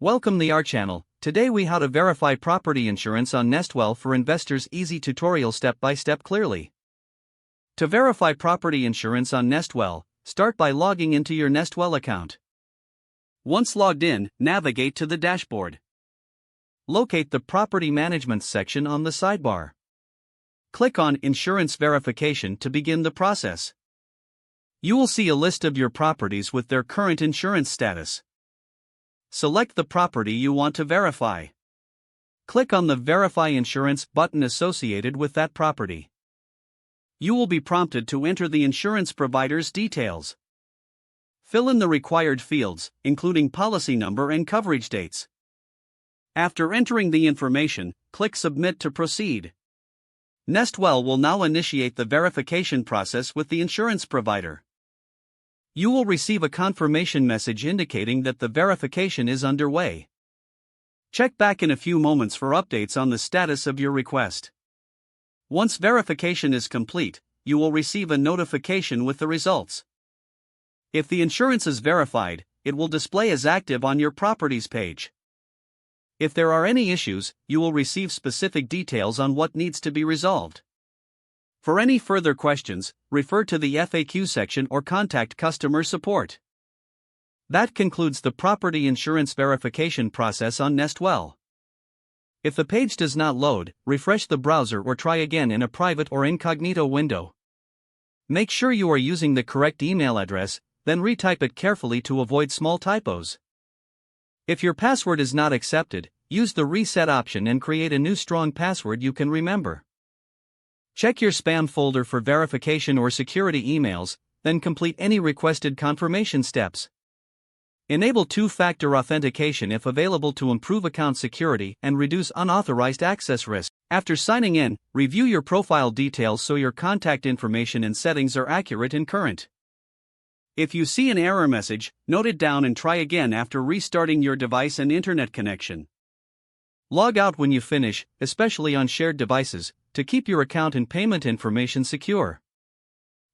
Welcome to our channel. Today we how to verify property insurance on Nestwell for investors. Easy tutorial step by step clearly. To verify property insurance on Nestwell, start by logging into your Nestwell account. Once logged in, navigate to the dashboard. Locate the Property Management section on the sidebar. Click on Insurance Verification to begin the process. You will see a list of your properties with their current insurance status. Select the property you want to verify. Click on the Verify Insurance button associated with that property. You will be prompted to enter the insurance provider's details. Fill in the required fields, including policy number and coverage dates. After entering the information, click Submit to proceed. Nestwell will now initiate the verification process with the insurance provider. You will receive a confirmation message indicating that the verification is underway. Check back in a few moments for updates on the status of your request. Once verification is complete, you will receive a notification with the results. If the insurance is verified, it will display as active on your properties page. If there are any issues, you will receive specific details on what needs to be resolved. For any further questions, refer to the FAQ section or contact customer support. That concludes the property insurance verification process on Nestwell. If the page does not load, refresh the browser or try again in a private or incognito window. Make sure you are using the correct email address, then retype it carefully to avoid small typos. If your password is not accepted, use the reset option and create a new strong password you can remember. Check your spam folder for verification or security emails, then complete any requested confirmation steps. Enable two-factor authentication if available to improve account security and reduce unauthorized access risk. After signing in, review your profile details so your contact information and settings are accurate and current. If you see an error message, note it down and try again after restarting your device and internet connection. Log out when you finish, especially on shared devices, to keep your account and payment information secure.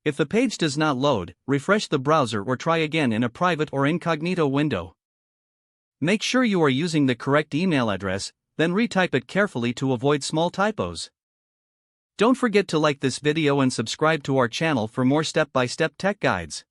If the page does not load, refresh the browser or try again in a private or incognito window. Make sure you are using the correct email address, then retype it carefully to avoid small typos. Don't forget to like this video and subscribe to our channel for more step-by-step tech guides.